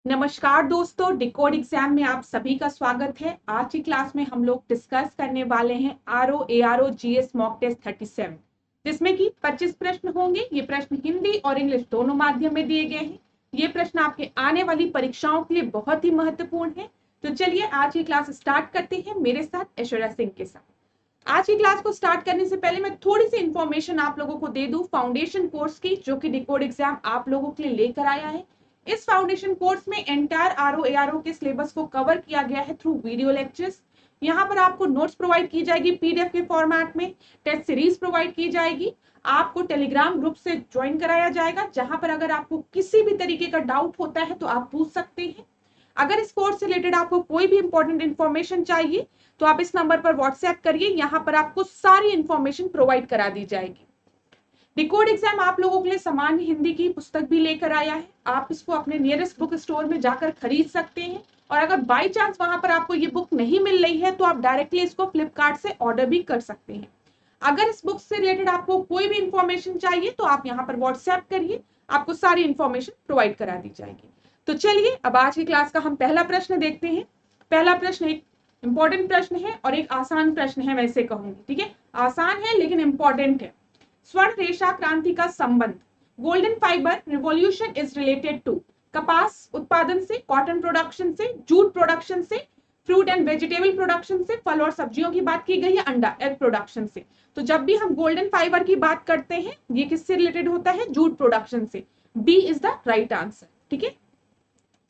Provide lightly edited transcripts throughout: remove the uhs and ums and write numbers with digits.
नमस्कार दोस्तों, decode exam में आप सभी का स्वागत है। आज की क्लास में हम लोग डिस्कस करने वाले हैं RO ARO GS mock test 37, जिसमें कि 25 प्रश्न होंगे। ये प्रश्न हिंदी और इंग्लिश दोनों माध्यम में दिए गए हैं। ये प्रश्न आपके आने वाली परीक्षाओं के लिए बहुत ही महत्वपूर्ण है। तो चलिए आज की क्लास स्टार्ट करते हैं मेरे साथ ऐश्वर्या सिंह के साथ। आज की क्लास को स्टार्ट करने से पहले मैं थोड़ी सी इंफॉर्मेशन आप लोगों को दे दूं फाउंडेशन कोर्स की, जो कि डिकोड एग्जाम आप लोगों के लिए लेकर आया है। इस फाउंडेशन कोर्स में एंटायर आरओ एआरओ के सिलेबस को कवर किया गया है थ्रू वीडियो लेक्चर्स। यहाँ पर आपको नोट्स प्रोवाइड की जाएगी पीडीएफ के फॉर्मेट में, टेस्ट सीरीज प्रोवाइड की जाएगी, आपको टेलीग्राम ग्रुप से ज्वाइन कराया जाएगा, जहां पर अगर आपको किसी भी तरीके का डाउट होता है तो आप पूछ सकते हैं। अगर इस कोर्स से रिलेटेड आपको कोई भी इंपॉर्टेंट इन्फॉर्मेशन चाहिए तो आप इस नंबर पर व्हाट्सएप करिए, यहाँ पर आपको सारी इंफॉर्मेशन प्रोवाइड करा दी जाएगी। डिकोड एग्जाम आप लोगों के लिए सामान्य हिंदी की पुस्तक भी लेकर आया है। आप इसको अपने नियरेस्ट बुक स्टोर में जाकर खरीद सकते हैं, और अगर बाई चांस वहां पर आपको ये बुक नहीं मिल रही है तो आप डायरेक्टली इसको फ्लिपकार्ट से ऑर्डर भी कर सकते हैं। अगर इस बुक से रिलेटेड आपको कोई भी इंफॉर्मेशन चाहिए तो आप यहाँ पर व्हाट्सएप करिए, आपको सारी इंफॉर्मेशन प्रोवाइड करा दी जाएगी। तो चलिए अब आज की क्लास का हम पहला प्रश्न देखते हैं। पहला प्रश्न एक इंपॉर्टेंट प्रश्न है और एक आसान प्रश्न है, मैं इसे कहूंगी। ठीक है, आसान है लेकिन इंपॉर्टेंट है। स्वर्ण रेशा क्रांति का संबंध golden fibre revolution is related to कपास उत्पादन से, कॉटन प्रोडक्शन से, जूट प्रोडक्शन से, फ्रूट एंड वेजिटेबल प्रोडक्शन से, फल और सब्जियों की बात की गई है, अंडा एग प्रोडक्शन से। तो जब भी हम गोल्डन फाइबर की बात करते हैं ये किससे रिलेटेड होता है? जूट प्रोडक्शन से। B is the right answer. ठीक है,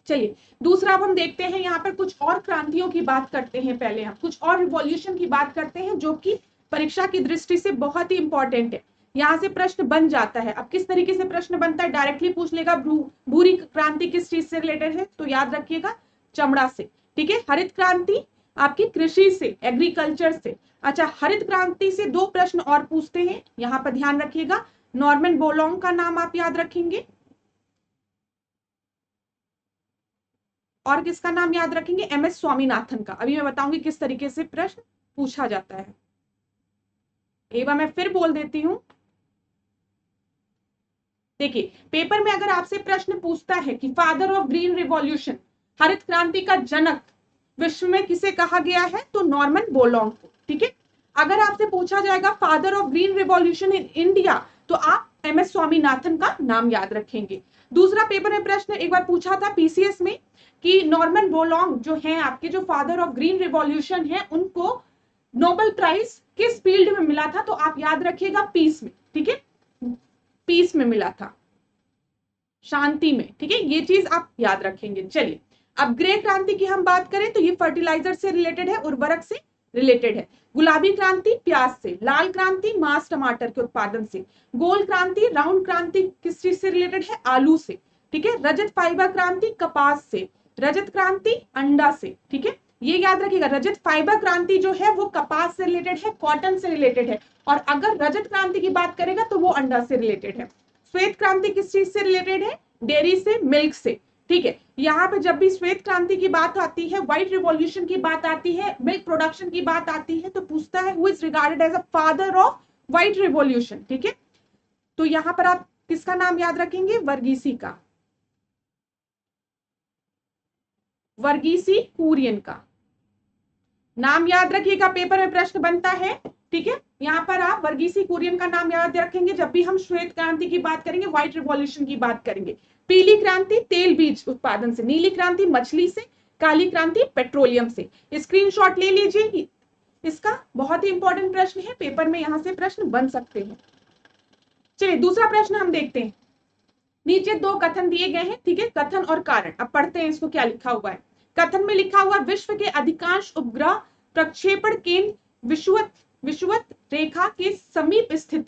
चलिए दूसरा अब हम देखते हैं। यहाँ पर कुछ और क्रांतियों की बात करते हैं। पहले हम कुछ और रिवॉल्यूशन की बात करते हैं जो कि परीक्षा की दृष्टि से बहुत ही इंपॉर्टेंट है। यहाँ से प्रश्न बन जाता है। अब किस तरीके से प्रश्न बनता है? डायरेक्टली पूछ लेगा भूरी क्रांति किस चीज से रिलेटेड है, तो याद रखिएगा चमड़ा से। ठीक है, हरित क्रांति आपकी कृषि से, एग्रीकल्चर से। अच्छा, हरित क्रांति से दो प्रश्न और पूछते हैं, यहाँ पर ध्यान रखिएगा। नॉर्मन बोलोंग का नाम आप याद रखेंगे, और किसका नाम याद रखेंगे? एमएस स्वामीनाथन का। अभी मैं बताऊंगी किस तरीके से प्रश्न पूछा जाता है। एक बार मैं फिर बोल देती हूं। देखिए, पेपर में अगर आपसे प्रश्न पूछता है कि फादर ऑफ ग्रीन रिवॉल्यूशन, हरित क्रांति का जनक विश्व में किसे कहा गया है? तो नॉर्मन बोलोंग को। ठीक है, अगर आपसे पूछा जाएगा father of green revolution in India, तो आप एमएस स्वामीनाथन का नाम याद रखेंगे। दूसरा पेपर में प्रश्न एक बार पूछा था पीसीएस में कि नॉर्मन बोलोंग जो है आपके, जो फादर ऑफ ग्रीन रिवॉल्यूशन है, उनको नोबेल प्राइज किस फील्ड में मिला था? तो आप याद रखिएगा पीस में। ठीक है, पीस में मिला था, शांति में। ठीक है, ये चीज आप याद रखेंगे। चलिए अब ग्रे क्रांति की हम बात करें तो ये फर्टिलाइजर से रिलेटेड है, उर्वरक से रिलेटेड है। गुलाबी क्रांति प्याज से, लाल क्रांति मांस टमाटर के उत्पादन से, गोल क्रांति राउंड क्रांति किस चीज से रिलेटेड है? आलू से। ठीक है, रजत फाइबर क्रांति कपास से, रजत क्रांति अंडा से। ठीक है, ये याद रखिएगा, रजत फाइबर क्रांति जो है वो कपास से रिलेटेड है, कॉटन से रिलेटेड है, और अगर रजत क्रांति की बात करेगा तो वो अंडा से रिलेटेड है। श्वेत क्रांति किस चीज से रिलेटेड है? डेयरी से, मिल्क से। ठीक है, यहाँ पे जब भी श्वेत क्रांति की बात आती है, व्हाइट रिवॉल्यूशन की बात आती है, मिल्क प्रोडक्शन की बात आती है, तो पूछता है who is regarded as a father of white revolution. ठीक है, तो यहाँ पर आप किसका नाम याद रखेंगे? वर्गीसी का, वर्गीसी कुरियन का नाम याद रखिएगा, पेपर में प्रश्न बनता है। ठीक है, यहाँ पर आप वर्गीसी कुरियन का नाम याद रखेंगे जब भी हम श्वेत क्रांति की बात करेंगे, व्हाइट रिवॉल्यूशन की बात करेंगे। पीली क्रांति तेल बीज उत्पादन से, नीली क्रांति मछली से, काली क्रांति पेट्रोलियम से। स्क्रीनशॉट ले लीजिए, इसका बहुत ही इंपॉर्टेंट प्रश्न है, पेपर में यहाँ से प्रश्न बन सकते हैं। चलिए दूसरा प्रश्न हम देखते हैं। नीचे दो कथन दिए गए हैं। ठीक है, कथन और कारण। अब पढ़ते हैं इसको क्या लिखा हुआ है। कथन में लिखा हुआ विश्व के अधिकांश उपग्रह प्रक्षेपण केंद्र विषुवत रेखा के समीप स्थित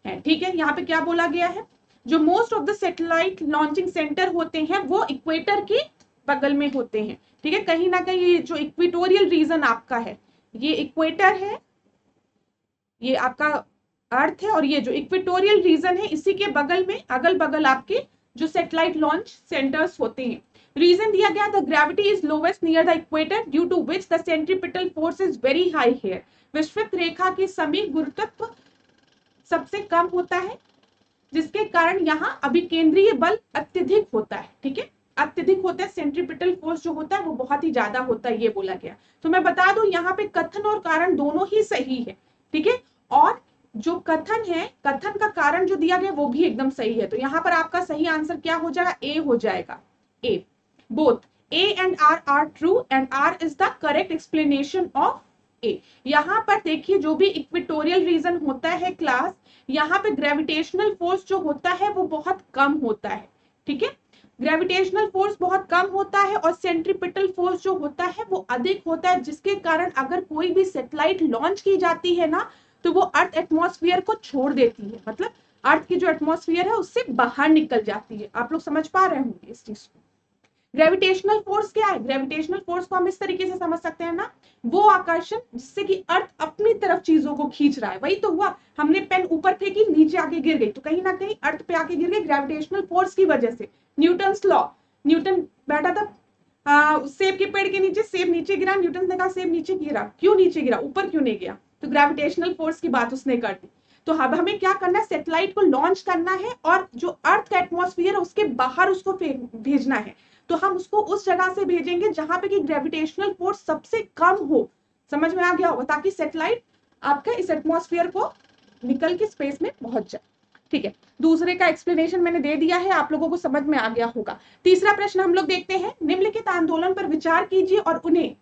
है। ठीक है, यहाँ पे क्या बोला गया है? जो most of the satellite launching centre होते हैं वो इक्वेटर के बगल में होते हैं। ठीक है, कहीं ना कहीं ये जो इक्वेटोरियल रीजन आपका है, ये इक्वेटर है, ये आपका अर्थ है, और ये जो इक्वेटोरियल रीजन है इसी के बगल में, अगल बगल आपके जो सैटेलाइट लॉन्च सेंटर्स होते हैं। रीजन दिया गया, the gravity is lowest near the equator due to which the centripetal force is very high here. विषुवत रेखा के समीप गुरुत्व सबसे कम होता है, जिसके कारण यहाँ अभिकेंद्रीय बल अत्यधिक होता है। ठीक है, अत्यधिक होता है, सेंट्रीपिटल फोर्स जो होता है वो बहुत ही ज्यादा होता है, ये बोला गया। तो मैं बता दूं यहाँ पे कथन और कारण दोनों ही सही है, ठीक है। और जो कथन है, कथन का कारण जो दिया गया वो भी एकदम सही है। तो यहाँ पर आपका सही आंसर क्या हो जाएगा, ए हो जाएगा। A, both A and R true and R is the correct explanation of A. यहाँ पर देखिए जो भी इक्वेटोरियल रीजन होता है क्लास, यहाँ पे ग्रेविटेशनल फोर्स जो होता है वो बहुत कम होता है, ठीक है। ग्रेविटेशनल फोर्स बहुत कम होता है और सेंट्रीपिटल फोर्स जो होता है वो अधिक होता है, जिसके कारण अगर कोई भी सैटेलाइट लॉन्च की जाती है ना तो वो अर्थ एटमॉस्फेयर को छोड़ देती है, मतलब अर्थ की जो एटमॉस्फेयर है उससे बाहर निकल जाती है। आप लोग समझ पा रहे होंगे इस चीज को। ग्रेविटेशनल फोर्स क्या है, ग्रेविटेशनल फोर्स को हम इस तरीके से समझ सकते हैं ना, वो आकर्षण जिससे कि अर्थ अपनी तरफ चीजों को खींच रहा है। वही तो हुआ, हमने पेन ऊपर फेंकी नीचे आके गिर गई, तो कहीं ना कहीं अर्थ पे आके गिर गई ग्रेविटेशनल फोर्स की वजह से। न्यूटन्स लॉ, न्यूटन बैठा था सेब के पेड़ के नीचे, सेब नीचे गिरा, न्यूटन ने कहा सेब नीचे गिरा, क्यों नीचे गिरा, ऊपर क्यों नहीं गया, तो ग्रेविटेशनल फोर्स की बात उसने कर दी। तो अब हमें क्या करना है, सैटेलाइट को लॉन्च करना है और जो अर्थ का एटमॉस्फेयर है उसके बाहर उसको भेजना है। तो हम उसको उस जगह से भेजेंगे जहां पे कि ग्रेविटेशनल फोर्स सबसे कम हो। समझ में आ गया होगा, ताकि सैटेलाइट आपका इस एटमॉस्फेयर को निकल के स्पेस में पहुंच जाए, ठीक है। दूसरे का एक्सप्लेनेशन मैंने दे दिया है, आप लोगों को समझ में आ गया होगा। तीसरा प्रश्न हम लोग देखते हैं, निम्नलिखित आंदोलन पर विचार कीजिए और उन्हें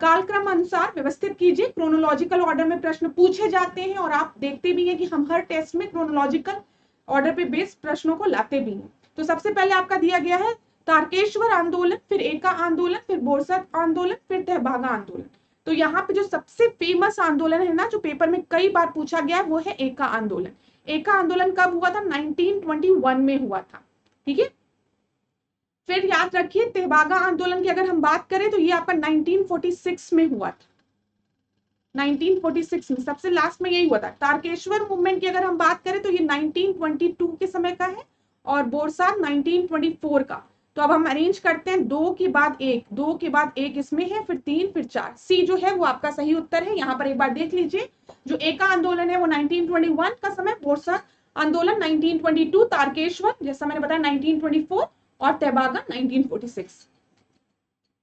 कालक्रम अनुसार व्यवस्थित कीजिए। क्रोनोलॉजिकल ऑर्डर में प्रश्न पूछे जाते हैं और आप देखते भी हैं कि हम हर टेस्ट में क्रोनोलॉजिकल ऑर्डर पे बेस्ड प्रश्नों को लाते भी हैं। तो सबसे पहले आपका दिया गया है तारकेश्वर आंदोलन, फिर एका आंदोलन, फिर बोरसद आंदोलन, फिर तहबागा आंदोलन। तो यहाँ पे जो सबसे फेमस आंदोलन है ना, जो पेपर में कई बार पूछा गया, वो है एका आंदोलन। एका आंदोलन कब हुआ था, 1921 में हुआ था, ठीक है। फिर याद रखिए तहबागा आंदोलन की अगर हम बात करें तो ये आपका 1946 में हुआ था, 1946 में सबसे लास्ट में यही हुआ था। तारकेश्वर मूवमेंट की अगर हम बात करें तो ये 1922 के समय का है और बोरसाद 1924 का। तो अब हम अरेंज करते हैं, दो के बाद एक, दो के बाद एक इसमें है, फिर तीन, फिर चार। सी जो है वो आपका सही उत्तर है। यहाँ पर एक बार देख लीजिए, जो एका आंदोलन है वो 1921 का समय, बोरसाद आंदोलन 1922, तारकेश्वर जैसा मैंने बताया 1924 और तहबागा 1946।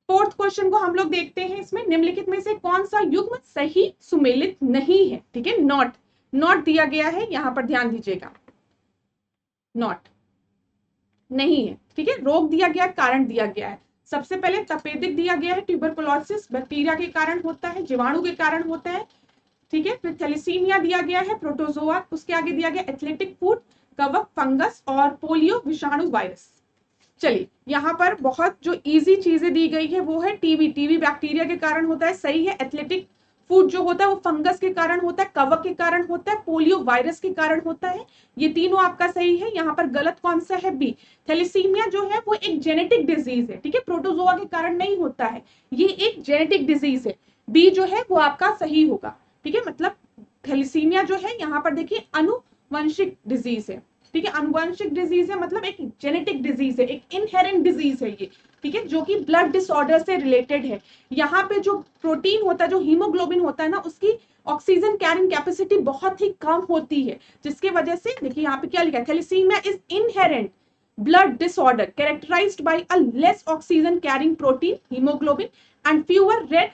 फोर्थ क्वेश्चन को हम लोग देखते हैं, इसमें निम्नलिखित में से कौन सा युग्म सही सुमेलित नहीं है, ठीक है। नॉट, नॉट दिया गया है, यहां पर ध्यान दीजिएगा, नॉट नहीं है, ठीक है। रोग दिया गया, कारण दिया गया है। सबसे पहले तपेदिक दिया गया है, ट्यूबरकुलोसिस बैक्टीरिया के कारण होता है, जीवाणु के कारण होता है, ठीक है। फिर थैलेसीमिया दिया गया है, प्रोटोजोआ, उसके आगे दिया गया एथलेटिक फूड, कवक, फंगस और पोलियो विषाणु वायरस। चलिए यहाँ पर बहुत जो इजी चीजें दी गई है वो है टीबी, टीबी बैक्टीरिया के कारण होता है, सही है। एथलेटिक फूड जो होता है वो फंगस के कारण होता है, कवक के कारण होता है, पोलियो वायरस के कारण होता है, ये तीनों आपका सही है। यहाँ पर गलत कौन सा है, बी। थैलेसीमिया जो है वो एक जेनेटिक डिजीज है, ठीक है, प्रोटोजोआ के कारण नहीं होता है, ये एक जेनेटिक डिजीज है। बी जो है वो आपका सही होगा, ठीक है। मतलब थैलेसीमिया जो है यहाँ पर देखिए अनुवंशिक डिजीज है, ठीक है। अनुवंशिक डिजीज है मतलब एक जेनेटिक डिजीज है, एक इनहेरेंट डिजीज है ये, ठीक है, जो कि ब्लड डिसऑर्डर से रिलेटेड है। यहाँ पे जो प्रोटीन होता है, जो हीमोग्लोबिन होता है ना, उसकी ऑक्सीजन कैरिंग कैपेसिटी बहुत ही कम होती है, जिसकी वजह से देखिए यहाँ पे क्या लिखा है, thalassemia is inherent blood disorder characterized by a less oxygen carrying protein hemoglobin and fewer red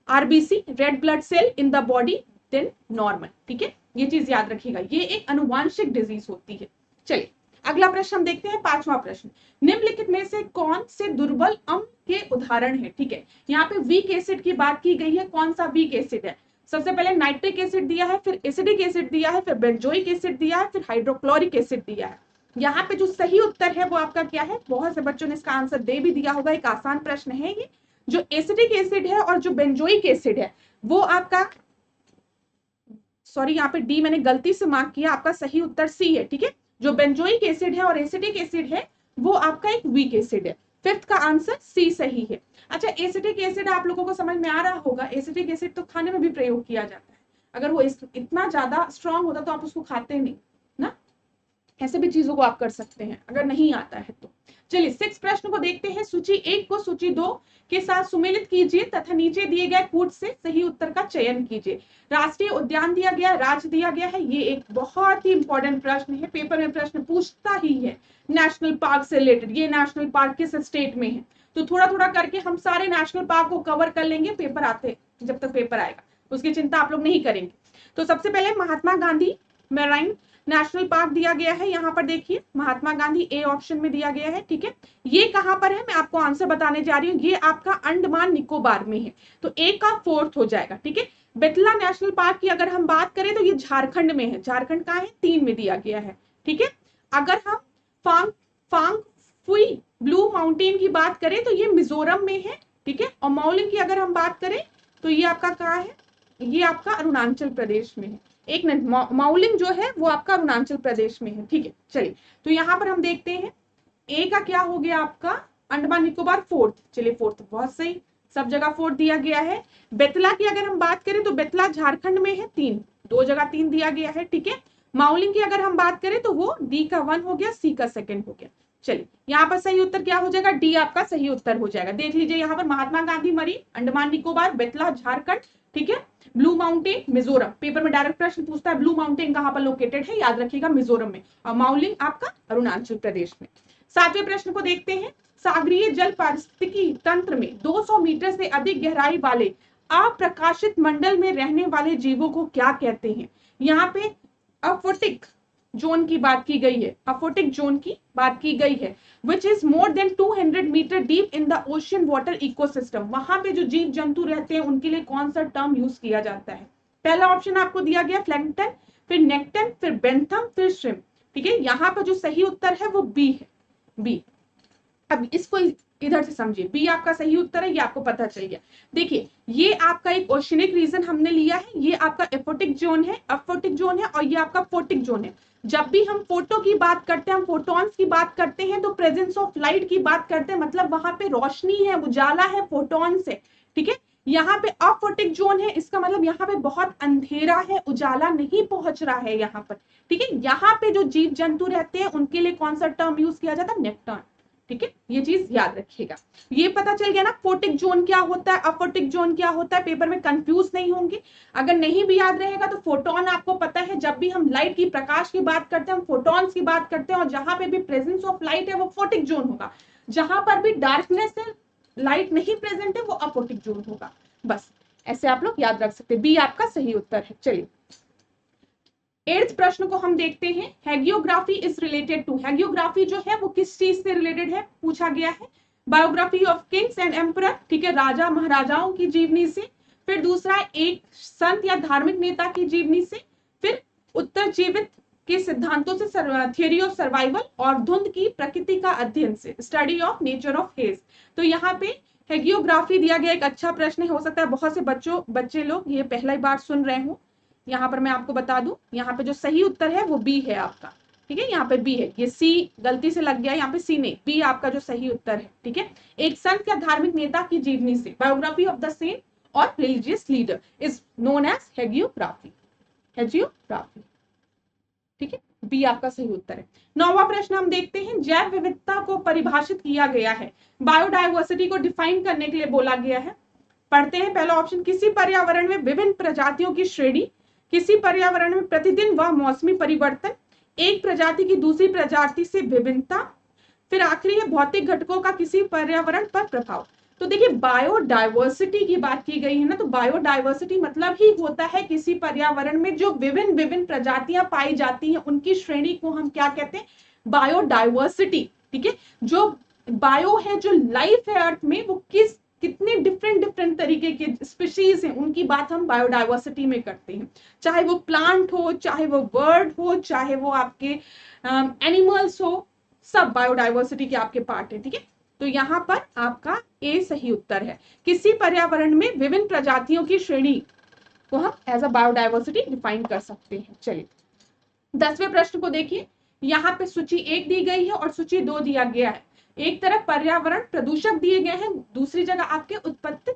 RBC red blood cell in the body than normal, ठीक है, ये चीज याद रखिएगा, ये एक अनुवांशिक डिजीज होती है। चलिए अगला प्रश्न हम देखते हैं, पांचवा प्रश्न, निम्नलिखित में से कौन से दुर्बल अम्ल के उदाहरण है, ठीक है। यहाँ पे वीक एसिड की बात की गई है, कौन सा वीक एसिड है, सबसे पहले नाइट्रिक एसिड दिया है, फिर एसिडिक एसिड दिया है, फिर बेंजोइक एसिड दिया है, फिर हाइड्रोक्लोरिक एसिड दिया है। यहाँ पे जो सही उत्तर है वो आपका क्या है, बहुत से बच्चों ने इसका आंसर दे भी दिया होगा, एक आसान प्रश्न है ये। जो एसिडिक एसिड है और जो बेंजोइक एसिड है वो आपका, सॉरी यहाँ पे डी मैंने गलती से मार्क किया, आपका सही उत्तर सी है, ठीक है। जो बेंजोइक एसिड है और एसिडिक एसिड है वो आपका एक वीक एसिड है। फिफ्थ का आंसर सी सही है। अच्छा एसिडिक एसिड आप लोगों को समझ में आ रहा होगा, एसिडिक एसिड तो खाने में भी प्रयोग किया जाता है, अगर वो इतना ज्यादा स्ट्रांग होता तो आप उसको खाते नहीं ना। ऐसे भी चीजों को आप कर सकते हैं अगर नहीं आता है तो। चलिए 6 प्रश्न को देखते हैं। सूची 1 को सूची 2 के साथ सुमेलित कीजिए तथा नीचे दिए गए कूट से सही उत्तर का चयन कीजिए। राष्ट्रीय उद्यान दिया गया, राज्य दिया गया है, ये एक बहुत ही इंपॉर्टेंट प्रश्न है, पेपर में प्रश्न पूछता ही है। नेशनल पार्क से रिलेटेड, ये नेशनल पार्क किस स्टेट में है, तो थोड़ा थोड़ा करके हम सारे नेशनल पार्क को कवर कर लेंगे पेपर आते, जब तक पेपर आएगा उसकी चिंता आप लोग नहीं करेंगे। तो सबसे पहले Mahatma Gandhi marine national park दिया गया है, यहाँ पर देखिए महात्मा गांधी ए ऑप्शन में दिया गया है, ठीक है। ये कहां पर है मैं आपको आंसर बताने जा रही हूँ, ये आपका अंडमान निकोबार में है, तो ए का 4th हो जाएगा, ठीक है। बेतला नेशनल पार्क की अगर हम बात करें तो ये झारखंड में है, झारखंड कहाँ है 3 में दिया गया है, ठीक है। अगर हम फांग फुई ब्लू माउंटेन की बात करें तो ये मिजोरम में है, ठीक है। और मौलिंग की अगर हम बात करें तो ये आपका कहाँ है, ये आपका अरुणाचल प्रदेश में है। एक मिनट, माउलिंग जो है वो आपका अरुणाचल प्रदेश में है, ठीक है। चलिए तो यहाँ पर हम देखते हैं ए का क्या हो गया आपका अंडमान निकोबार 4th, चलिए 4th बहुत सही, सब जगह 4th दिया गया है। बेतला की अगर हम बात करें तो बेतला झारखंड में है 3, 2 जगह 3 दिया गया है, ठीक है। माउलिंग की अगर हम बात करें तो वो डी का 1 हो गया, सी का 2nd हो गया। चलिए यहाँ पर सही उत्तर क्या हो जाएगा, डी आपका सही उत्तर हो जाएगा। देख लीजिए यहाँ पर महात्मा गांधी मरी अंडमान निकोबार, बेतला झारखंड, ठीक है। ब्लू माउंटेन मिजोरम, पेपर में डायरेक्ट प्रश्न पूछता है ब्लू माउंटेन कहां पर लोकेटेड है, याद रखिएगा मिजोरम में, और माउलिंग आपका अरुणाचल प्रदेश में। 7वें प्रश्न को देखते हैं। सागरीय जल पारिस्थितिकी तंत्र में 200 मीटर से अधिक गहराई वाले अप्रकाशित मंडल में रहने वाले जीवों को क्या कहते हैं। यहाँ पे अफोटिक जोन की बात की गई है, अफोटिक जोन की बात की गई है, which is more than 200 metre deep in the ocean water ecosystem. वहां पे जो जीव जंतु रहते हैं उनके लिए कौन सा टर्म यूज किया जाता है। पहला ऑप्शन आपको दिया गया प्लैंकटन, फिर नेक्टन, फिर बेंथम, फिर श्रिम्प, ठीक है। यहाँ पर जो सही उत्तर है वो बी है, बी। अब इसको इधर से समझिए, बी आपका सही उत्तर है, ये आपको पता चल गया। देखिए ये आपका एक ओशनिक रीजन हमने लिया है, ये आपका एफोटिक जोन है, अफोटिक जोन है, और ये आपका फोटिक जोन है। जब भी हम फोटो की बात करते हैं, हम फोटॉन्स की बात करते हैं, तो प्रेजेंस ऑफ लाइट की बात करते हैं, मतलब वहां पे रोशनी है, उजाला है फोटोन से, ठीक है। यहाँ पे अफोटिक जोन है, इसका मतलब यहाँ पे बहुत अंधेरा है, उजाला नहीं पहुंच रहा है यहाँ पर, ठीक है। यहाँ पे जो जीव जंतु रहते हैं उनके लिए कौन सा टर्म यूज किया जाता है, नेक्टर्न, ठीक है। ये चीज याद रखिएगा। ये पता चल गया ना फोटिक जोन क्या होता है, अफोटिक जोन क्या होता है, पेपर में कंफ्यूज नहीं होंगे। अगर नहीं भी याद रहेगा तो फोटोन आपको पता है, जब भी हम लाइट की प्रकाश की बात करते हैं हम फोटॉन्स की बात करते हैं, और जहां पे भी प्रेजेंस ऑफ लाइट है वो फोटिक जोन होगा, जहां पर भी डार्कनेस है, लाइट नहीं प्रेजेंट है, वो अफोटिक जोन होगा। बस ऐसे आप लोग याद रख सकते हैं, बी आपका सही उत्तर है। चलिए 8th प्रश्न को हम देखते हैं। हैगियोग्राफी इज रिलेटेड टू, हैगियोग्राफी जो है वो किस चीज से रिलेटेड है पूछा गया है। Biography of Kings and emperor, ठीक है, राजा महाराजाओं की जीवनी से, फिर दूसरा एक संत या धार्मिक नेता की जीवनी से, फिर उत्तरजीवित के सिद्धांतों से, थियोरी ऑफ सर्वाइवल, और धुंध की प्रकृति का अध्ययन से, study of nature of hedge. तो यहाँ पे हैगियोग्राफी दिया गया एक अच्छा प्रश्न है, हो सकता है बहुत से बच्चे लोग ये पहला बार सुन रहे हो। यहाँ पर मैं आपको बता दूं, यहाँ पे जो सही उत्तर है वो बी है आपका, ठीक है। यहाँ पे बी है, ये सी गलती से लग गया, यहाँ पे सी नहीं, बी आपका जो सही उत्तर है, ठीक है। एक संत या धार्मिक नेता की जीवनी से, बायोग्राफी ऑफ द सेंट और religious leader is known as hagiography, hagiography, ठीक है। बी आपका सही उत्तर है। 9वां प्रश्न हम देखते हैं। जैव विविधता को परिभाषित किया गया है, बायोडाइवर्सिटी को डिफाइन करने के लिए बोला गया है। पढ़ते हैं पहला ऑप्शन, किसी पर्यावरण में विभिन्न प्रजातियों की श्रेणी, किसी पर्यावरण में प्रतिदिन व मौसमी परिवर्तन, एक प्रजाति की दूसरी प्रजाति से विभिन्नता, फिर आखिरी है भौतिक घटकों का किसी पर्यावरण पर प्रभाव। तो देखिए बायोडाइवर्सिटी की बात की गई है ना, तो बायोडाइवर्सिटी मतलब ही होता है किसी पर्यावरण में जो विभिन्न विभिन्न प्रजातियां पाई जाती हैं उनकी श्रेणी को हम क्या कहते हैं, बायोडाइवर्सिटी, ठीक है। जो बायो है, जो लाइफ है अर्थ में, वो कितने डिफरेंट तरीके के स्पीशीज हैं उनकी बात हम बायोडाइवर्सिटी में करते हैं। चाहे वो प्लांट हो, चाहे वो बर्ड हो, चाहे वो आपके एनिमल्स हो, सब बायोडाइवर्सिटी के आपके पार्ट है, ठीक है। तो यहाँ पर आपका ए सही उत्तर है, किसी पर्यावरण में विभिन्न प्रजातियों की श्रेणी को हम एज अ बायोडाइवर्सिटी डिफाइन कर सकते हैं। चलिए 10वें प्रश्न को देखिए। यहाँ पे सूची 1 दी गई है और सूची 2 दिया गया है। एक तरफ पर्यावरण प्रदूषक दिए गए हैं, दूसरी जगह आपके उत्पत्ति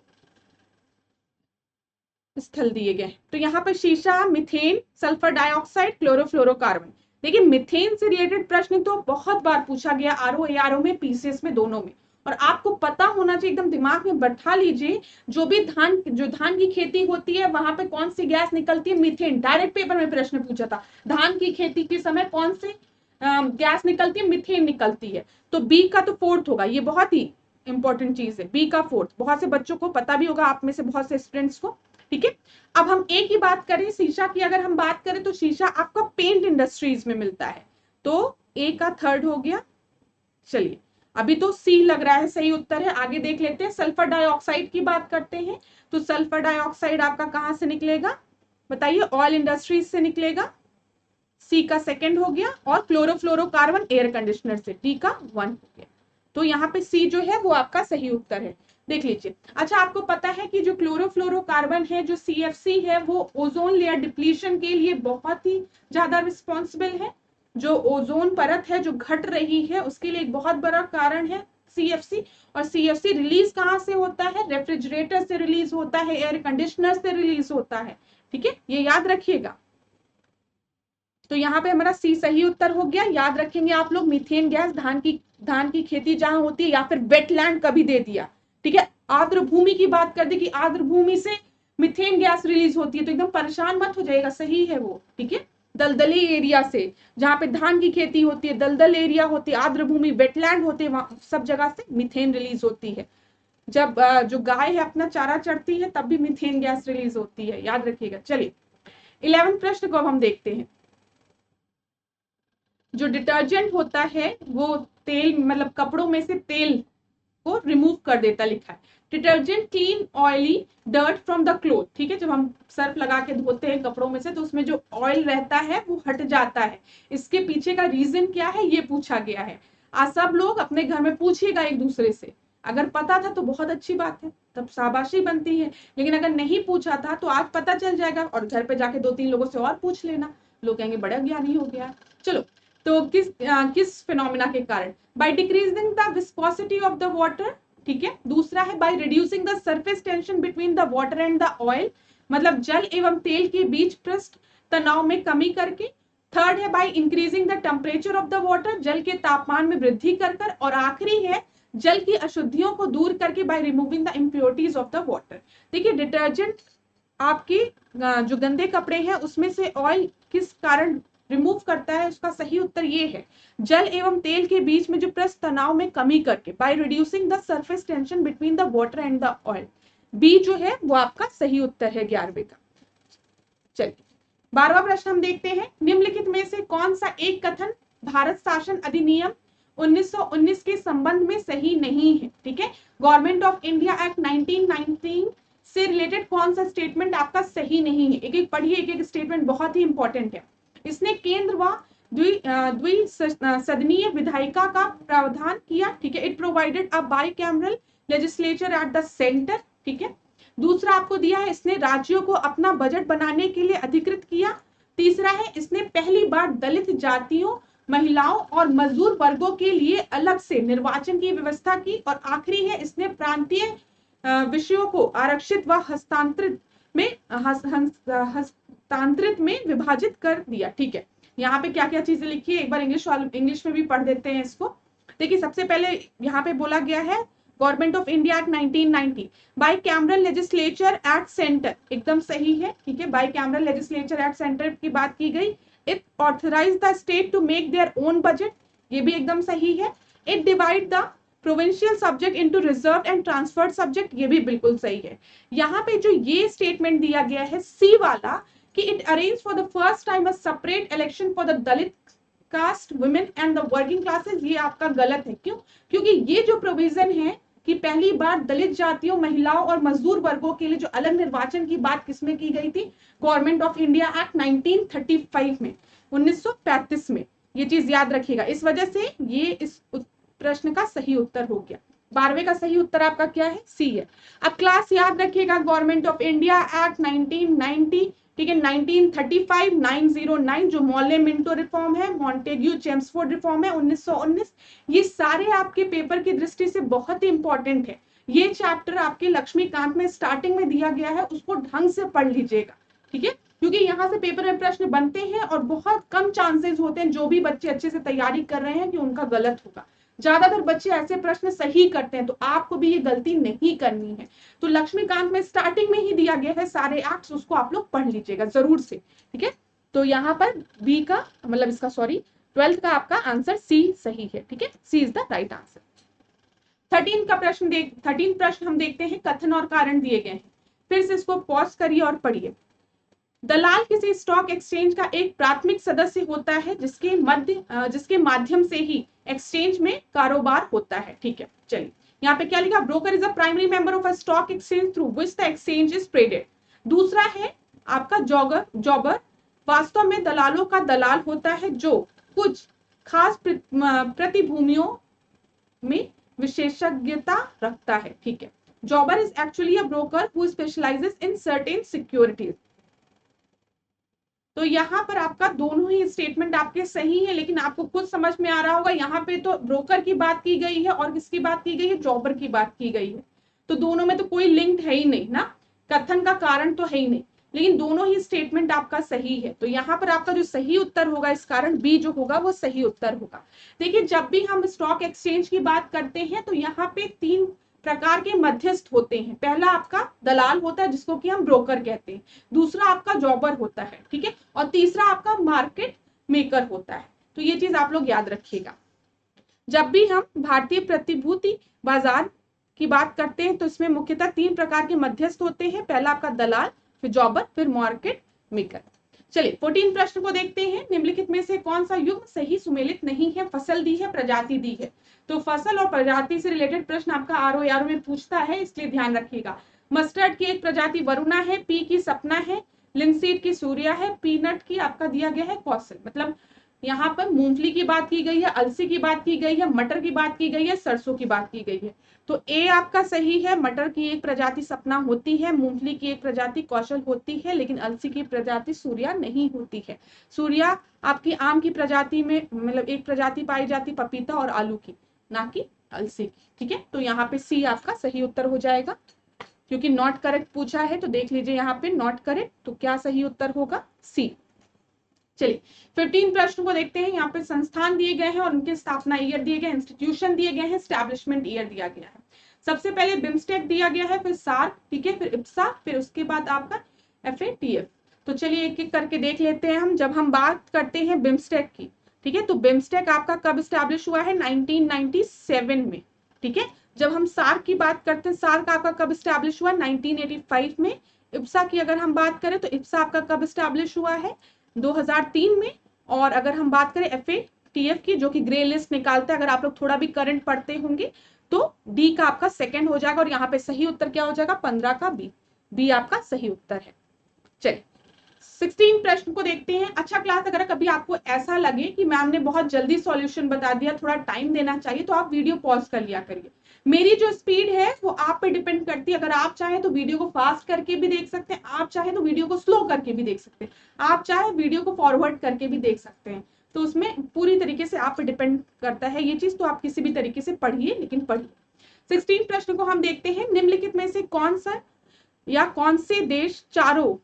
स्थल दिए गए हैं। तो यहाँ पर शीशा, मीथेन, सल्फर डाइऑक्साइड, क्लोरोफ्लोरोकार्बन, देखिए मीथेन से रिलेटेड प्रश्न तो बहुत बार पूछा गया आरओ एआरओ में, पीसीएस में, दोनों में, और आपको पता होना चाहिए, एकदम दिमाग में बैठा लीजिए, जो भी धान की खेती होती है वहां पे कौन सी गैस निकलती है, मीथेन। डायरेक्ट पेपर में प्रश्न पूछा था, धान की खेती के समय कौन सी गैस निकलती है, मीथेन निकलती है। तो बी का तो फोर्थ होगा, ये बहुत ही इंपॉर्टेंट चीज है, बी का फोर्थ, बहुत से बच्चों को पता भी होगा, आप में से बहुत से स्टूडेंट्स को। ठीक है, अब हम ए की बात करें, शीशा की अगर हम बात करें तो शीशा आपका पेंट इंडस्ट्रीज में मिलता है, तो ए का थर्ड हो गया। चलिए अभी तो सी लग रहा है सही उत्तर है, आगे देख लेते हैं। सल्फर डाइऑक्साइड की बात करते हैं, तो सल्फर डाइऑक्साइड आपका कहां से निकलेगा बताइए, ऑयल इंडस्ट्रीज से निकलेगा, सी का सेकंड हो गया। और क्लोरोफ्लोरोकार्बन एयर कंडीशनर से, डी का 1 हो गया। तो यहाँ पे सी जो है वो आपका सही उत्तर है, देख लीजिए। अच्छा आपको पता है कि जो क्लोरोफ्लोरोकार्बन है, जो सीएफसी है, वो ओजोन लेयर डिप्लीशन के लिए बहुत ही ज्यादा रिस्पॉन्सिबल है। जो ओजोन परत है जो घट रही है उसके लिए एक बहुत बड़ा कारण है सीएफसी। और सीएफसी रिलीज कहाँ से होता है, रेफ्रिजरेटर से रिलीज होता है, एयर कंडीशनर से रिलीज होता है। ठीक है, ये याद रखिएगा। तो यहाँ पे हमारा सी सही उत्तर हो गया। याद रखेंगे आप लोग, मीथेन गैस धान की खेती जहां होती है, या फिर वेटलैंड कभी दे दिया। ठीक है, आर्द्र भूमि की बात कर दी कि आर्द्र भूमि से मीथेन गैस रिलीज होती है, तो एकदम परेशान मत हो जाएगा, सही है वो। ठीक है, दलदली एरिया से, जहां पे धान की खेती होती है, दलदल एरिया होती है, आर्द्र भूमि, वेटलैंड होते हैं, सब जगह से मीथेन रिलीज होती है। जब जो गाय है अपना चारा चढ़ती है तब भी मीथेन गैस रिलीज होती है, याद रखिएगा। चलिए 11वें प्रश्न को हम देखते हैं। जो डिटर्जेंट होता है वो तेल, मतलब कपड़ों में से तेल को रिमूव कर देता, लिखा है। Detergent clean oily dirt from the cloth. ठीक है, जब हम सर्फ लगा के धोते हैं कपड़ों में से तो उसमें जो ऑयल रहता है वो हट जाता है। इसके पीछे का रीजन क्या है ये पूछा गया है। आज सब लोग अपने घर में पूछिएगा एक दूसरे से, अगर पता था तो बहुत अच्छी बात है, तब शाबाशी बनती है, लेकिन अगर नहीं पूछा था तो आज पता चल जाएगा, और घर पे जाके 2-3 लोगों से और पूछ लेना, लोग कहेंगे बड़ा ज्ञानी हो गया। चलो, तो किस फिनोमिना के कारण, by decreasing the viscosity of the water. ठीक है, दूसरा है bye reducing the surface tension between the water and the oil, मतलब जल एवं तेल के बीच पृष्ठ तनाव में कमी करके। थर्ड है by increasing the temperature of the water, जल के तापमान में वृद्धि कर। और आखिरी है जल की अशुद्धियों को दूर करके by removing the impurities of the water. देखिए डिटर्जेंट आपके जो गंदे कपड़े हैं उसमें से ऑयल किस कारण रिमूव करता है, उसका सही उत्तर ये है, जल एवं तेल के बीच में जो पृष्ठ तनाव में कमी करके, by reducing the surface tension between the water and the oil. B जो है वो आपका सही उत्तर है 11वें का। चलिए 12वां प्रश्न हम देखते हैं। निम्नलिखित में से कौन सा एक कथन भारत शासन अधिनियम 1919 के संबंध में सही नहीं है। ठीक है, गवर्नमेंट ऑफ इंडिया एक्ट 1919 से रिलेटेड कौन सा स्टेटमेंट आपका सही नहीं है। एक एक पढ़िए, एक एक स्टेटमेंट बहुत ही इंपॉर्टेंट है। इसने केंद्र व द्विसदनीय विधायिका का प्रावधान किया। ठीक है, it provided a bicameral legislature at the centre. ठीक है, दूसरा आपको दिया है, इसने राज्यों को अपना बजट बनाने के लिए अधिकृत किया। तीसरा है, इसने पहली बार दलित जातियों, महिलाओं और मजदूर वर्गों के लिए अलग से निर्वाचन की व्यवस्था की। और आखिरी है, इसने प्रांतीय विषयों को आरक्षित व हस्तांतरित में विभाजित कर दिया। ठीक है, यहाँ पे क्या क्या चीजें लिखी है एक बार इंग्लिश में भी पढ़ देते हैं इसको। देखिए सबसे पहले यहाँ पे बोला गया है government of India act 1990, bicameral legislature act centre, एकदम सही है। ठीक है, bicameral legislature act centre की बात की गई। It authorise the state to make their own budget, ये भी एकदम सही है। It divide the provincial subject into reserve and transferred subject, ये भी बिल्कुल सही है। यहाँ पे जो ये स्टेटमेंट दिया गया है सी वाला कि it arrange for the first time a separate election for the Dalit caste, women and the working classes, ये आपका गलत है। क्यों? क्योंकि ये जो प्रोविजन है कि पहली बार दलित जातियों, महिलाओं और मजदूर वर्गों के लिए जो अलग निर्वाचन की बात किसमें की गई थी, गवर्नमेंट ऑफ इंडिया एक्ट 1935 में, 1935 में। ये चीज याद रखिएगा, इस वजह से ये इस प्रश्न का सही उत्तर हो गया। 12वें का सही उत्तर आपका क्या है, सी है। अब क्लास याद रखिएगा, गवर्नमेंट ऑफ इंडिया एक्ट 1990, ठीक है, 1935, 909 जो मॉले मिंटो रिफॉर्म है, मॉन्टेग्यू चेम्सफोर्ड रिफॉर्म है 1919, ये सारे आपके पेपर की दृष्टि से बहुत ही इंपॉर्टेंट है। ये चैप्टर आपके लक्ष्मीकांत में स्टार्टिंग में दिया गया है, उसको ढंग से पढ़ लीजिएगा। ठीक है, क्योंकि यहाँ से पेपर में प्रश्न बनते हैं और बहुत कम चांसेस होते हैं जो भी बच्चे अच्छे से तैयारी कर रहे हैं कि उनका गलत होगा। ज्यादातर बच्चे ऐसे प्रश्न सही करते हैं, तो आपको भी ये गलती नहीं करनी है। तो लक्ष्मीकांत में स्टार्टिंग में ही दिया गया है सारे एक्ट्स, उसको आप लोग पढ़ लीजिएगा जरूर से, ठीक है। तो यहाँ पर बी का मतलब इसका सॉरी 12th का आपका आंसर सी सही है, ठीक है, सी इज द राइट आंसर। 13 प्रश्न हम देखते हैं, कथन और कारण दिए गए हैं। फिर से इसको पॉज करिए और पढ़िए। दलाल किसी स्टॉक एक्सचेंज का एक प्राथमिक सदस्य होता है जिसके माध्यम से ही एक्सचेंज में कारोबार होता है, ठीक है। चलिए यहाँ पे क्या लिखा, broker is a primary member of a stock exchange through which the exchange is traded. दूसरा है आपका जॉबर वास्तव में दलालों का दलाल होता है जो कुछ खास प्रतिभूतियों में विशेषज्ञता रखता है, ठीक है। जॉबर is actually a broker who specialises in certain securities. तो यहाँ पर आपका दोनों ही स्टेटमेंट आपके सही है, लेकिन आपको खुद समझ में आ रहा होगा यहाँ पे तो ब्रोकर की बात की गई है और किसकी बात की गई है, जॉबर की बात की गई है। तो दोनों में तो कोई लिंक है ही नहीं ना, कथन का कारण तो है ही नहीं, लेकिन दोनों ही स्टेटमेंट आपका सही है। तो यहाँ पर आपका जो सही उत्तर होगा इस कारण बी जो होगा वो सही उत्तर होगा। देखिए जब भी हम स्टॉक एक्सचेंज की बात करते हैं तो यहाँ पे 3 प्रकार के मध्यस्थ होते हैं। पहला आपका दलाल होता है जिसको कि हम ब्रोकर कहते हैं, दूसरा आपका जॉबर होता है, ठीक है, और तीसरा आपका मार्केट मेकर होता है। तो ये चीज आप लोग याद रखिएगा। जब भी हम भारतीय प्रतिभूति बाजार की बात करते हैं तो इसमें मुख्यतः 3 प्रकार के मध्यस्थ होते हैं, पहला आपका दलाल, फिर जॉबर, फिर मार्केट मेकर। चलिए 14 प्रश्न को देखते हैं। निम्नलिखित में से कौन सा युग्म सही सुमेलित नहीं है, फसल दी है, प्रजाति दी है। तो फसल और प्रजाति से रिलेटेड प्रश्न आपका आरओ में पूछता है, इसलिए ध्यान रखिएगा। मस्टर्ड की एक प्रजाति वरुणा है, पी की सपना है, लिंसीड की सूर्या है, पीनट की आपका दिया गया है कौशल। मतलब यहाँ पर मूंगफली की बात की गई है, अलसी की बात की गई है, मटर की बात की गई है, सरसों की बात की गई है। तो ए आपका सही है, मटर की एक प्रजाति सपना होती है, मूंगफली की एक प्रजाति कौशल होती है, लेकिन अलसी की प्रजाति सूर्या नहीं होती है। सूर्या आपकी आम की प्रजाति में मतलब एक प्रजाति पाई जाती पपीता और आलू की, ना कि अलसी की, ठीक है। तो यहाँ पे सी आपका सही उत्तर हो जाएगा, क्योंकि नॉट करेक्ट पूछा है तो देख लीजिए यहाँ पे नॉट करेक्ट, तो क्या सही उत्तर होगा, सी। चलिए 15 प्रश्न को देखते हैं। यहाँ पे संस्थान दिए गए हैं और उनके स्थापना ईयर दिए गए, इंस्टीट्यूशन दिए गए हैं, एस्टैब्लिशमेंट ईयर दिया गया है। सबसे पहले बिम्स्टेक दिया गया है, फिर सार्क, ठीक है, फिर इप्सा, फिर उसके बाद आपका FATF। तो चलिए एक एक करके देख लेते हैं हम। जब हम बात करते हैं बिम्स्टेक की, ठीक है, तो बिम्स्टेक आपका कब स्टैब्लिश हुआ है, 1997 में, ठीक है। जब हम सार्क की बात करते हैं, सार्क आपका कब स्टैब्लिश हुआ, 1985 में। इप्सा की अगर हम बात करें तो इप्सा आपका कब स्टैब्लिश हुआ है, 2003 में। और अगर हम बात करें FATF की, जो कि ग्रे लिस्ट निकालता है, अगर आप लोग थोड़ा भी करंट पढ़ते होंगे तो डी का आपका सेकंड हो जाएगा, और यहाँ पे सही उत्तर क्या हो जाएगा, 15 का बी आपका सही उत्तर है। चलिए 16 प्रश्न को देखते हैं। अच्छा क्लास, अगर कभी आपको ऐसा लगे कि मैम ने बहुत जल्दी सॉल्यूशन बता दिया, थोड़ा टाइम देना चाहिए, तो आप वीडियो पॉज कर लिया करिए। मेरी जो स्पीड है वो आप पे डिपेंड करती है। अगर आप चाहें तो वीडियो को फास्ट करके भी देख सकते हैं, आप चाहें तो वीडियो को स्लो करके भी देख सकते हैं, आप चाहे वीडियो को फॉरवर्ड करके भी देख सकते हैं। तो उसमें पूरी तरीके से आप पे डिपेंड करता है ये चीज, तो आप किसी भी तरीके से पढ़िए, लेकिन पढ़िए। 16 प्रश्न को हम देखते हैं। निम्नलिखित में से कौन सा या कौन से देश चारों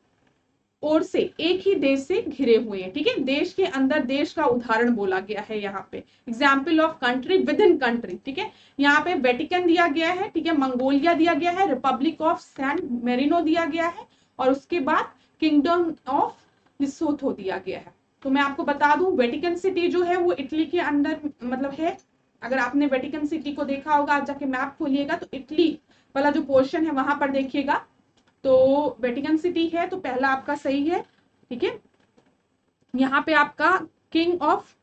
ओर से एक ही देश से घिरे हुए हैं, ठीक है। देश के अंदर देश का उदाहरण बोला गया है यहाँ पे, example of country with in country, ठीक है। यहाँ पे वेटिकन दिया गया है, ठीक है, मंगोलिया दिया गया है, रिपब्लिक ऑफ सैन मेरिनो दिया गया है, और उसके बाद किंगडम ऑफ लिसोथो दिया गया है। तो मैं आपको बता दूं, वेटिकन सिटी जो है वो इटली के अंदर मतलब है। अगर आपने वेटिकन सिटी को देखा होगा, आप जाके मैप खोलिएगा तो इटली वाला जो पोर्शन है वहां पर देखिएगा, तो वेटिकन सिटी है, तो पहला आपका सही है, ठीक है। यहाँ पे आपका किंग ऑफ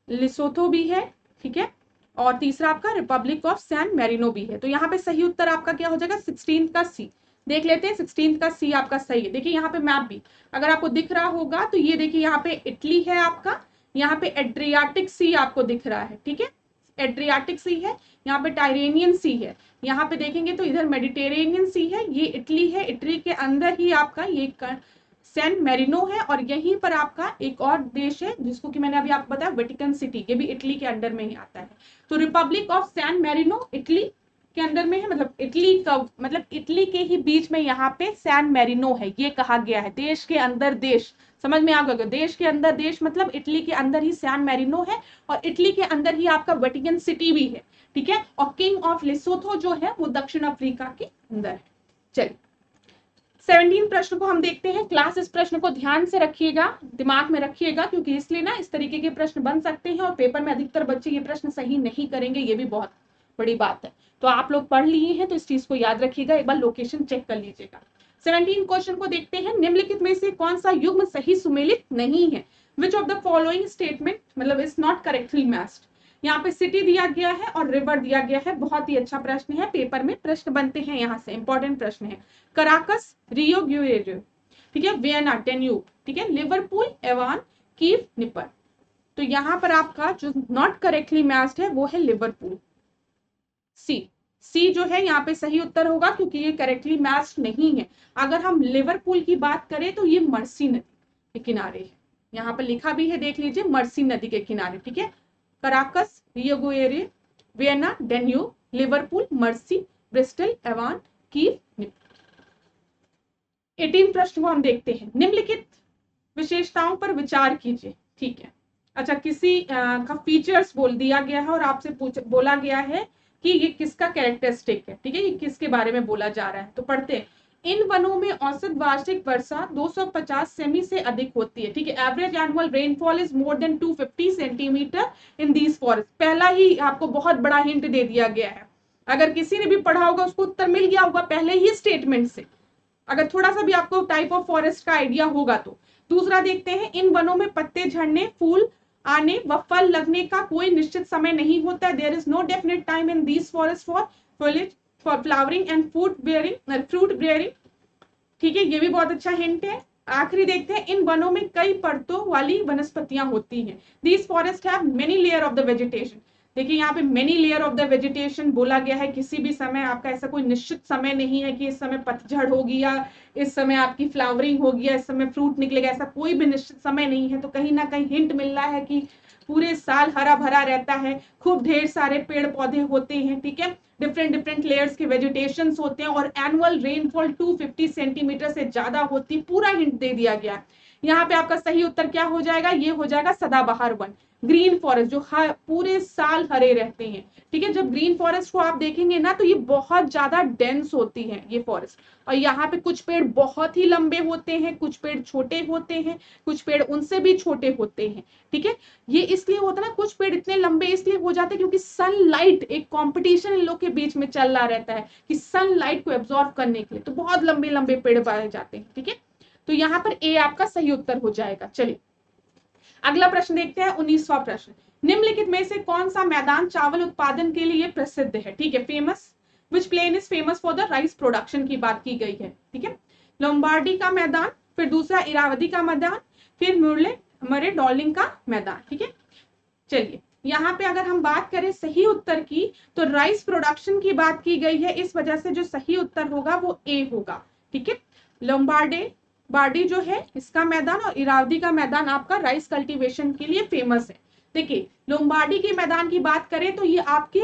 लिसोथो भी है, ठीक है, और तीसरा आपका रिपब्लिक ऑफ सैन मेरिनो भी है। तो यहाँ पे सही उत्तर आपका क्या हो जाएगा, 16 का सी। देख लेते हैं 16 का सी आपका सही है। देखिए यहाँ पे मैप भी अगर आपको दिख रहा होगा तो ये देखिए यहाँ पे इटली है आपका, यहाँ पे एड्रियाटिक सी आपको दिख रहा है, ठीक है, एड्रियाटिक सी है, यहाँ पे टायरेनियन सी है, यहाँ पे देखेंगे तो इधर मेडिटेरेनियन सी है, ये इटली है, इटली के अंदर ही आपका ये सैन मेरिनो है, और यहीं पर आपका एक और देश है जिसको कि मैंने अभी आपको बताया वेटिकन सिटी, ये भी इटली के अंडर में ही आता है। तो Republic of San Marino Italy के अंदर में है, मतलब इटली का, मतलब इटली के ही बीच में यहाँ पे सैन मेरिनो है, ये कहा गया है। देश के अंदर देश, समझ में आ गया, देश के अंदर देश मतलब इटली के अंदर ही सैन मेरिनो है, और इटली के अंदर ही आपका वेटिकन सिटी भी है, ठीक है। और किंग ऑफ लेसोथो जो है वो दक्षिण अफ्रीका के अंदर है। चलिए 17 प्रश्न को हम देखते हैं। क्लास इस प्रश्न को ध्यान से रखिएगा, दिमाग में रखिएगा, क्योंकि इसलिए ना इस तरीके के प्रश्न बन सकते हैं और पेपर में अधिकतर बच्चे ये प्रश्न सही नहीं करेंगे, ये भी बहुत बड़ी बात है। तो आप लोग पढ़ लिए हैं तो इस चीज को याद रखिएगा, एक बार लोकेशन चेक कर लीजिएगा। 17 क्वेश्चन को देखते हैं। निम्नलिखित में से कौन सा युग्म सही सुमेलित नहीं है? Which of the following statement मतलब इज नॉट करेक्टली मैच्ड? यहाँ पे सिटी दिया गया है और रिवर दिया गया है, बहुत ही अच्छा प्रश्न है, पेपर में प्रश्न बनते हैं यहाँ से, इंपॉर्टेंट प्रश्न है। कराकस, रियो ग्यूरेरो, ठीक है, वियना, डेन्यूब, ठीक है, लिवरपूल, एवान, कीव, निपर। तो यहाँ पर आपका जो नॉट करेक्टली मैच्ड है वो है लिवरपूल, सी जो है यहाँ पे सही उत्तर होगा, क्योंकि ये करेक्टली मैच्ड नहीं है। अगर हम लिवरपूल की बात करें तो ये मर्सी नदी के किनारे है, यहाँ पर लिखा भी है, देख लीजिए, मर्सी नदी के किनारे, ठीक है। Caracas, Rio Guerrero, Vienna, Danube, Liverpool, Mersey, Bristol, Avon, Kiev, Dnieper. 18 प्रश्न को हम देखते हैं। निम्नलिखित विशेषताओं पर विचार कीजिए, ठीक है। अच्छा, किसी का फीचर्स बोल दिया गया है और आपसे बोला गया है कि ये किसका कैरेक्टरिस्टिक है, ठीक है, ये किसके बारे में बोला जा रहा है। तो पढ़ते हैं। इन वनों में औसत वार्षिक वर्षा 250 सेमी से अधिक होती है, ठीक है। Average annual rainfall is more than 250 centimetre in these forest. पहला ही आपको बहुत बड़ा हिंट दे दिया गया है, अगर किसी ने भी पढ़ा होगा उसको उत्तर मिल गया होगा पहले ही स्टेटमेंट से, अगर थोड़ा सा भी आपको टाइप ऑफ फॉरेस्ट का आइडिया होगा तो। दूसरा देखते हैं। इन वनों में पत्ते झड़ने, फूल आने व फल लगने का कोई निश्चित समय नहीं होता। There is no definite time in these forest for foliage, for flowering and fruit bearing, ठीक है, ये भी बहुत अच्छा हिंट है। आखिरी देखते हैं। इन वनों में कई परतों वाली वनस्पतियां होती हैं। These forest have many layer of the vegetation. देखिए यहाँ पे many layer of the vegetation बोला गया है, किसी भी समय आपका ऐसा कोई निश्चित समय नहीं है कि इस समय पतझड़ होगी या इस समय आपकी फ्लावरिंग होगी या इस समय फ्रूट निकलेगा, ऐसा कोई भी निश्चित समय नहीं है। तो कहीं ना कहीं हिंट मिल रहा है कि पूरे साल हरा भरा रहता है, खूब ढेर सारे पेड़ पौधे होते हैं, ठीक है, डिफरेंट लेयर्स के वेजिटेशन होते हैं, और एनुअल रेनफॉल 250 सेंटीमीटर से ज्यादा होती, पूरा हिंट दे दिया गया है। यहाँ पे आपका सही उत्तर क्या हो जाएगा? ये हो जाएगा सदाबहार वन, ग्रीन फॉरेस्ट, जो पूरे साल हरे रहते हैं, ठीक है। जब ग्रीन फॉरेस्ट को आप देखेंगे ना तो ये बहुत ज्यादा डेंस होती है ये फॉरेस्ट, और यहाँ पे कुछ पेड़ बहुत ही लंबे होते हैं, कुछ पेड़ छोटे होते हैं, कुछ पेड़ उनसे भी छोटे होते हैं, ठीक है। ये इसलिए होता है ना, कुछ पेड़ इतने लंबे इसलिए हो जाते हैं क्योंकि सनलाइट, एक कॉम्पिटिशन इन लोग के बीच में चल रहा रहता है कि सनलाइट को एब्जॉर्ब करने के लिए, तो बहुत लंबे लंबे पेड़ पाए जाते हैं, ठीक है। तो यहाँ पर ए आपका सही उत्तर हो जाएगा। चलिए अगला प्रश्न देखते हैं, 19वां प्रश्न। निम्नलिखित में से कौन सा मैदान चावल उत्पादन के लिए प्रसिद्ध है? ठीक है, famous, which plain is famous for the rice production की बात की गई है, ठीक है। लोम्बार्डी का मैदान, फिर दूसरा इरावदी का मैदान, फिर मरे डॉलिंग का मैदान, ठीक है। चलिए यहाँ पे अगर हम बात करें सही उत्तर की, तो राइस प्रोडक्शन की बात की गई है, इस वजह से जो सही उत्तर होगा वो ए होगा, ठीक है। लोम्बार्डी जो है इसका मैदान और इरावदी का मैदान आपका राइस कल्टीवेशन के लिए फेमस है। देखिए लोम्बार्डी के मैदान की बात करें तो ये आपके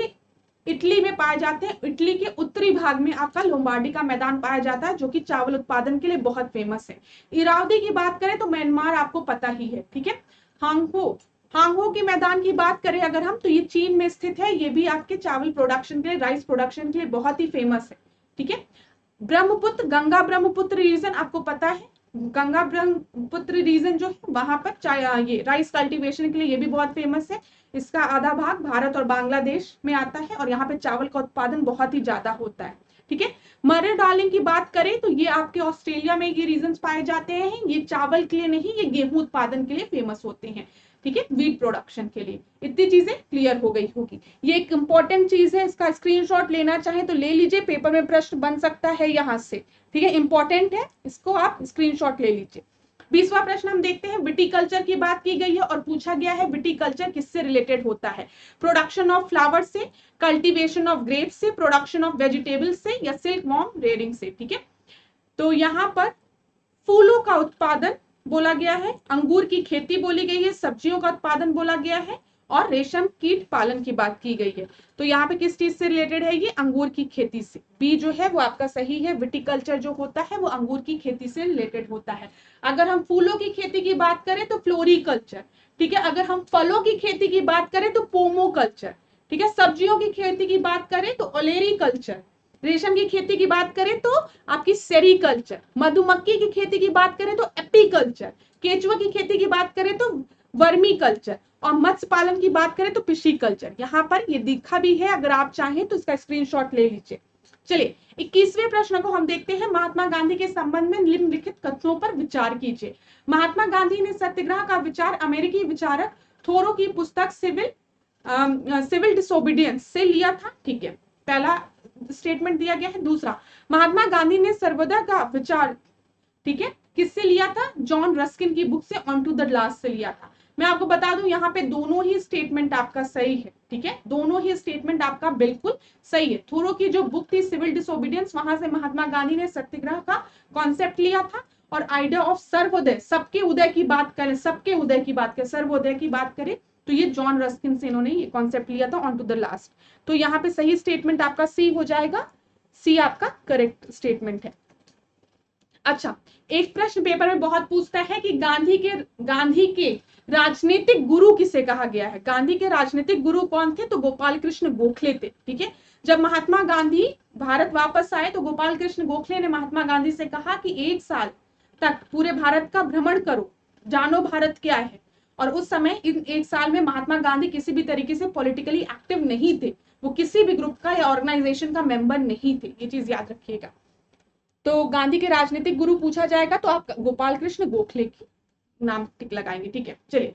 इटली में पाए जाते हैं, इटली के उत्तरी भाग में आपका लोम्बार्डी का मैदान पाया जाता है, जो कि चावल उत्पादन के लिए बहुत फेमस है। इरावदी की बात करें तो म्यांमार आपको पता ही है, ठीक है। हांगहो के मैदान की बात करें अगर हम, तो ये चीन में स्थित है, ये भी आपके चावल प्रोडक्शन के लिए, राइस प्रोडक्शन के लिए बहुत ही फेमस है, ठीक है। गंगा ब्रह्मपुत्र रीजन आपको पता है, गंगा ब्रह्मपुत्र रीजन जो है वहां पर ये राइस कल्टीवेशन के लिए ये भी बहुत फेमस है। इसका आधा भाग भारत और बांग्लादेश में आता है और यहाँ पे चावल का उत्पादन बहुत ही ज्यादा होता है, ठीक है। मरे डार्लिंग की बात करें तो ये आपके ऑस्ट्रेलिया में ये रीजन पाए जाते हैं, ये चावल के लिए नहीं, ये गेहूं उत्पादन के लिए फेमस होते हैं, ठीक है, वीट प्रोडक्शन के लिए। इतनी चीजें क्लियर हो गई होगी। ये एक इंपॉर्टेंट चीज है, इसका स्क्रीनशॉट लेना चाहे तो ले लीजिए, पेपर में प्रश्न बन सकता है यहाँ से, ठीक है, इंपॉर्टेंट है, इसको आप स्क्रीनशॉट ले लीजिए। 20वां प्रश्न हम देखते हैं। विटीकल्चर की बात की गई है और पूछा गया है विटीकल्चर किससे रिलेटेड होता है? प्रोडक्शन ऑफ फ्लावर से, कल्टीवेशन ऑफ ग्रेप्स से, प्रोडक्शन ऑफ वेजिटेबल्स से, या सिल्क वॉर्म रेयरिंग से, ठीक है। तो यहाँ पर फूलों का उत्पादन बोला गया है, अंगूर की खेती बोली गई है, सब्जियों का उत्पादन बोला गया है, और रेशम कीट पालन की बात की गई है। तो यहाँ पे किस चीज से रिलेटेड है ये? अंगूर की खेती से। बी जो है वो आपका सही है, विटिकल्चर जो होता है वो अंगूर की खेती से रिलेटेड होता है। अगर हम फूलों की खेती की बात करें तो फ्लोरिकल्चर, ठीक है। अगर हम फलों की खेती की बात करें तो पोमोकल्चर, ठीक है। सब्जियों की खेती की बात करें तो ओलेरीकल्चर, रेशम की खेती की बात करें तो आपकी सेरीकल्चर, मधुमक्खी की खेती की बात करें तो एपीकल्चर, केचुआ की खेती की बात करें तो वर्मी कल्चर, और मत्स्य पालन की बात करें तो पिशीकल्चर। यहाँ पर ये दिखा भी है, अगर आप चाहें तो इसका स्क्रीनशॉट ले लीजिए। चलिए 21वें प्रश्न को हम देखते हैं। महात्मा गांधी के संबंध में निम्नलिखित कथनों पर विचार कीजिए। महात्मा गांधी ने सत्याग्रह का विचार अमेरिकी विचारक थोरो की पुस्तक सिविल डिसोबीडियंस से लिया था, ठीक है, पहला स्टेटमेंट दिया गया है। दूसरा, महात्मा गांधी ने सर्वोदय का विचार, ठीक है, किससे लिया था? जॉन रस्किन की बुक से ऑन टू द लास्ट से लिया था। मैं आपको बता दूं यहाँ पे दोनों ही स्टेटमेंट आपका सही है, ठीक है, दोनों ही स्टेटमेंट आपका बिल्कुल सही है। थोरो की जो बुक थी सिविल डिसोबीडियंस, वहां से महात्मा गांधी ने सत्याग्रह का कॉन्सेप्ट लिया था, और आइडिया ऑफ सर्वोदय, सबके उदय की बात करें, सबके उदय की बात करें, सर्वोदय की बात करें तो ये जॉन रस्किन से इन्होंने ये कॉन्सेप्ट लिया था, ऑन टू द लास्ट। तो यहाँ पे सही स्टेटमेंट आपका सी हो जाएगा, सी आपका करेक्ट स्टेटमेंट है। अच्छा, एक प्रश्न पेपर में बहुत पूछता है कि गांधी के राजनीतिक गुरु किसे कहा गया है? गांधी के राजनीतिक गुरु कौन थे? तो गोपाल कृष्ण गोखले थे, ठीक है। जब महात्मा गांधी भारत वापस आए तो गोपाल कृष्ण गोखले ने महात्मा गांधी से कहा कि 1 साल तक पूरे भारत का भ्रमण करो, जानो भारत क्या है। और उस समय इन 1 साल में महात्मा गांधी किसी भी तरीके से पॉलिटिकली एक्टिव नहीं थे, वो किसी भी ग्रुप का या ऑर्गेनाइजेशन का मेंबर नहीं थे, ये चीज याद रखिएगा। तो गांधी के राजनीतिक गुरु पूछा जाएगा तो आप गोपाल कृष्ण गोखले की नाम टिक लगाएंगे, ठीक है। चलिए,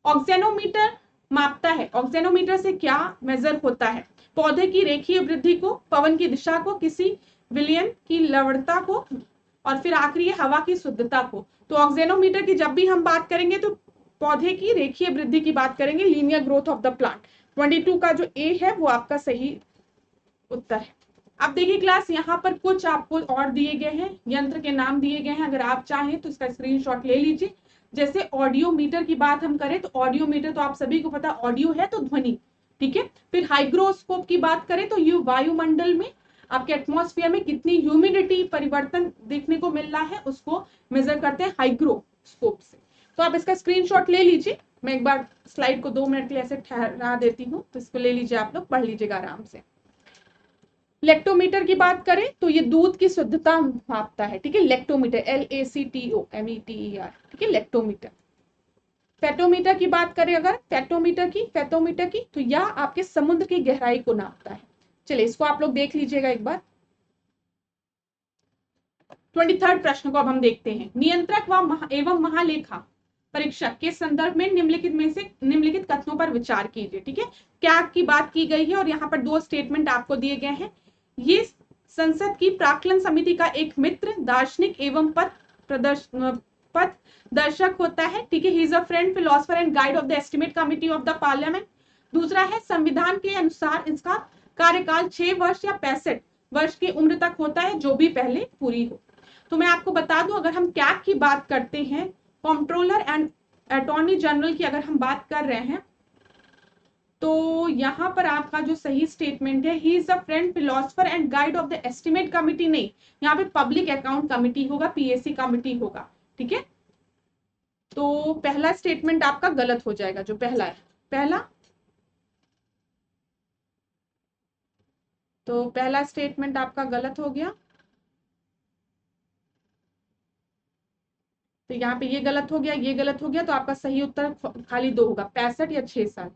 ऑक्सेनोमीटर मापता है, ऑक्सेनोमीटर से क्या मेजर होता है? पौधे की रेखीय वृद्धि को, पवन की दिशा को, किसी विलयन की लवणता को, और फिर आखिरी हवा की शुद्धता को। तो ऑक्सेनोमीटर की जब भी हम बात करेंगे तो पौधे की रेखीय वृद्धि की बात करेंगे, linear growth of the plant. 22 का जो ए है वो आपका सही उत्तर है। अब देखिए क्लास, यहाँ पर कुछ आपको और दिए गए हैं, यंत्र के नाम दिए गए हैं, अगर आप चाहें तो इसका स्क्रीनशॉट ले लीजिए। जैसे ऑडियो मीटर की बात हम करें तो ऑडियो मीटर तो आप सभी को पता, ऑडियो है तो ध्वनि, ठीक है। फिर हाइग्रोस्कोप की बात करें तो ये वायुमंडल में आपके एटमॉस्फेयर में कितनी ह्यूमिडिटी परिवर्तन देखने को मिल रहा है उसको मेजर करते हैं हाइग्रोस्कोप से। तो आप इसका स्क्रीनशॉट ले लीजिए, मैं एक बार स्लाइड को 2 मिनट के लिए ऐसे ठहरा देती हूँ, तो इसको ले लीजिए, आप लोग पढ़ लीजिएगा आराम से। लेक्टोमीटर की बात करें तो ये दूध की शुद्धता मापता है, ठीक है, लेक्टोमीटर, LACTOMETER, ठीक है, लेक्टोमीटर। फेटोमीटर की बात करें अगर फेटोमीटर की तो यह आपके समुद्र की गहराई को नापता है। चलिए इसको आप लोग देख लीजिएगा एक बार। 23rd प्रश्न को अब हम देखते हैं। नियंत्रक एवं महालेखा परीक्षक के संदर्भ में निम्नलिखित कथनों पर विचार कीजिए, ठीक है। क्या की बात की गई है और यहाँ पर 2 स्टेटमेंट आपको दिए गए हैं। ये संसद की प्राक्कलन समिति का एक मित्र, दार्शनिक एवं पथ दर्शक होता है, ठीक है। He is a friend, philosopher and guide of the estimate committee of the parliament. दूसरा है, संविधान के अनुसार इसका कार्यकाल 6 वर्ष या 65 वर्ष की उम्र तक होता है, जो भी पहले पूरी हो। तो मैं आपको बता दूं, अगर हम कैग की बात करते हैं, कंट्रोलर एंड अटॉर्नी जनरल की अगर हम बात कर रहे हैं, तो यहाँ पर आपका जो सही स्टेटमेंट है, he is a friend, philosopher and guide of the estimate committee, नहीं, यहाँ पे पब्लिक अकाउंट कमिटी होगा, PAC कमिटी होगा, ठीक है। तो पहला स्टेटमेंट आपका गलत हो जाएगा, जो पहला है, तो पहला स्टेटमेंट आपका गलत हो गया। तो यहाँ पे ये गलत हो गया, ये गलत हो गया, तो आपका सही उत्तर खाली 2 होगा, 65 या 6 साल,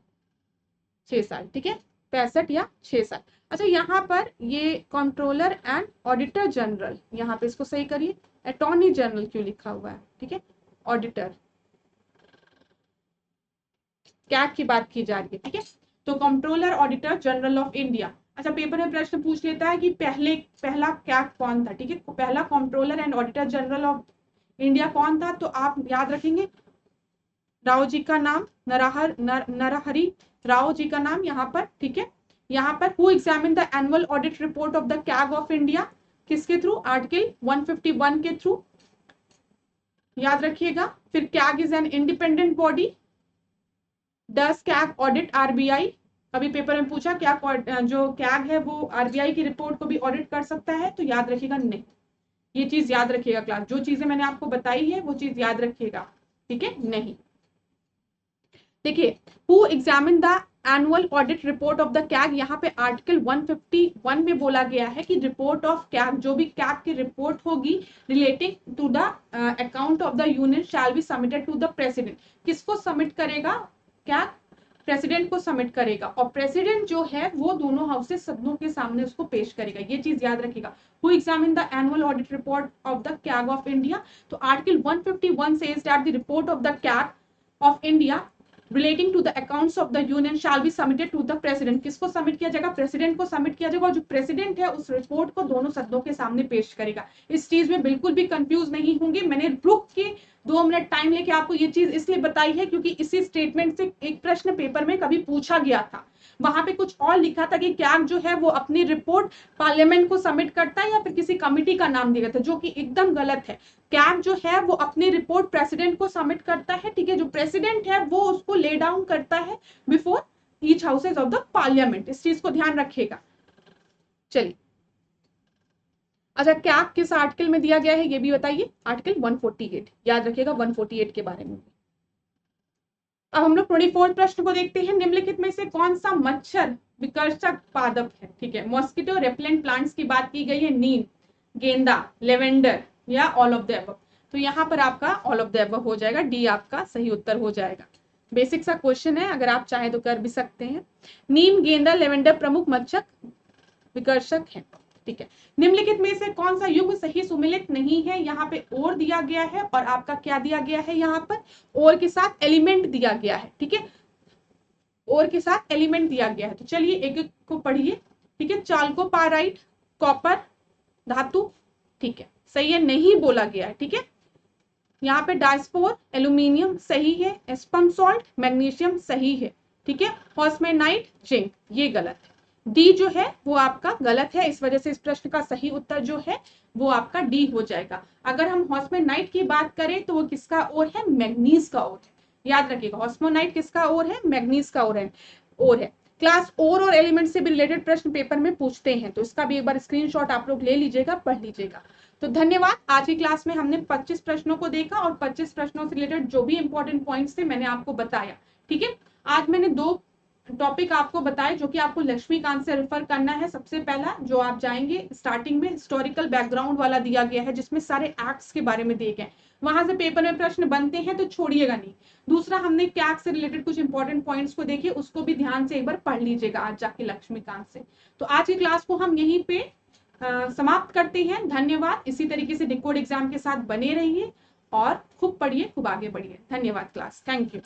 6 साल, ठीक है, 65 या 6 साल। अच्छा, यहाँ पर ये कंट्रोलर एंड ऑडिटर जनरल, यहाँ पे इसको सही करिए, अटॉर्नी जनरल क्यों लिखा हुआ है, ठीक है, ऑडिटर, कैग की बात की जा रही है, ठीक है। तो controller auditor general of India. अच्छा, पेपर में प्रश्न पूछ लेता है कि पहला कैग कौन था, ठीक है, पहला controller and auditor general of India कौन था? तो आप याद रखेंगे राव जी का नाम, नरहरि राव जी का नाम यहाँ पर, ठीक है। यहाँ पर who examine the annual audit report of the CAG of India, किसके थ्रू? आर्टिकल 151 के थ्रू, याद रखिएगा। फिर CAG is an independent body, does CAG audit RBI? कभी पेपर में पूछा क्या जो कैग है वो आरबीआई की रिपोर्ट को भी ऑडिट कर सकता है? तो याद रखिएगा नहीं, ये चीज याद रखिएगा क्लास, जो चीजें मैंने आपको बताई है वो चीज याद रखिएगा, ठीक है? नहीं। देखिए, who examine the annual audit report of the CAG, यहाँ पे आर्टिकल 151 में बोला गया है कि रिपोर्ट ऑफ कैग, जो भी कैग की रिपोर्ट होगी relating to the account of the union shall be submitted to the president. किसको सबमिट करेगा? कैग प्रेसिडेंट को सबमिट करेगा, और प्रेसिडेंट जो है वो दोनों हाउसेस सदनों के सामने उसको पेश करेगा, ये चीज याद रखिएगा। Who examine the annual audit report of the CAG of India? तो article 151 says that the report of the CAG of India relating to the accounts of the union shall be submitted to the president। किसको submit किया जाएगा? President को submit किया जाएगा, और जो president है उस रिपोर्ट को दोनों सदनों के सामने पेश करेगा। इस चीज में बिल्कुल भी कंफ्यूज नहीं होंगे। मैंने रुक के 2 मिनट टाइम लेके आपको ये चीज इसलिए बताई है क्योंकि इसी स्टेटमेंट से एक प्रश्न पेपर में कभी पूछा गया था, वहां पे कुछ और लिखा था कि कैग जो है वो अपनी रिपोर्ट पार्लियामेंट को सबमिट करता है या फिर किसी कमिटी का नाम दिया था, जो कि एकदम गलत है। कैग जो है वो अपनी रिपोर्ट प्रेसिडेंट को सबमिट करता है, ठीक है? जो प्रेसिडेंट है वो उसको ले डाउन करता है before each houses of the parliament. इस चीज को ध्यान रखिएगा। चलिए, अच्छा, कैग किस आर्टिकल में दिया गया है ये भी बताइए? आर्टिकल 148, याद रखिएगा 148 के बारे में। अब हम लोग 24 प्रश्न को देखते हैं। निम्नलिखित में से कौन सा मच्छर विकर्षक पादप है? ठीक है, मॉस्किटो रेपेलेंट प्लांट्स की बात की गई है, नीम, गेंदा, लेवेंडर या ऑल ऑफ द अबव? तो यहाँ पर आपका ऑल ऑफ द अबव हो जाएगा, डी आपका सही उत्तर हो जाएगा। बेसिक सा क्वेश्चन है, अगर आप चाहे तो कर भी सकते हैं। नीम, गेंदा, लेवेंडर प्रमुख मच्छर विकर्षक है, ठीक है। निम्नलिखित में से कौन सा युग्म सही सुमेलित नहीं है? यहाँ पे और दिया गया है, और आपका क्या दिया गया है? यहाँ पर और के साथ एलिमेंट दिया गया है, ठीक है, और के साथ एलिमेंट दिया गया है। तो चलिए एक एक को पढ़िए, ठीक है। चाल्कोपाराइट, कॉपर धातु, ठीक है, सही है, नहीं बोला गया है, ठीक है। यहाँ पे डायस्पोर, एल्यूमिनियम सही है, एस्पम सॉल्ट, मैग्नीशियम सही है, ठीक है। हॉस्मेनाइट, जिंक, ये गलत है। डी जो है वो आपका गलत है, इस वजह से इस प्रश्न का सही उत्तर जो है वो आपका डी हो जाएगा। अगर हम हॉस्मेनाइट की बात करें तो वो किसका ओर है? मैग्नीज का ओर है, याद रखिएगा। हॉस्मेनाइट किसका ओर है? मैग्नीज का ओर है। क्लास और एलिमेंट से भी रिलेटेड प्रश्न पेपर में पूछते हैं, तो इसका भी एक बार स्क्रीनशॉट आप लोग ले लीजिएगा, पढ़ लीजिएगा। तो धन्यवाद। आज की क्लास में हमने 25 प्रश्नों को देखा, और 25 प्रश्नों से रिलेटेड जो भी इंपॉर्टेंट पॉइंट्स थे मैंने आपको बताया, ठीक है। आज मैंने 2 टॉपिक आपको बताए जो कि आपको लक्ष्मीकांत से रेफर करना है। सबसे पहला जो आप जाएंगे स्टार्टिंग में हिस्टोरिकल बैकग्राउंड वाला दिया गया है, जिसमें सारे एक्ट्स के बारे में दिए गए, वहां से पेपर में प्रश्न बनते हैं तो छोड़िएगा नहीं। दूसरा, हमने कैग से रिलेटेड कुछ इंपॉर्टेंट पॉइंट्स को देखिए, उसको भी ध्यान से एक बार पढ़ लीजिएगा आज जाके लक्ष्मीकांत से। तो आज की क्लास को हम यहीं पे समाप्त करते हैं। धन्यवाद। इसी तरीके से डिकोड एग्जाम के साथ बने रहिए और खूब पढ़िए, खूब आगे बढ़िए। धन्यवाद क्लास, थैंक यू।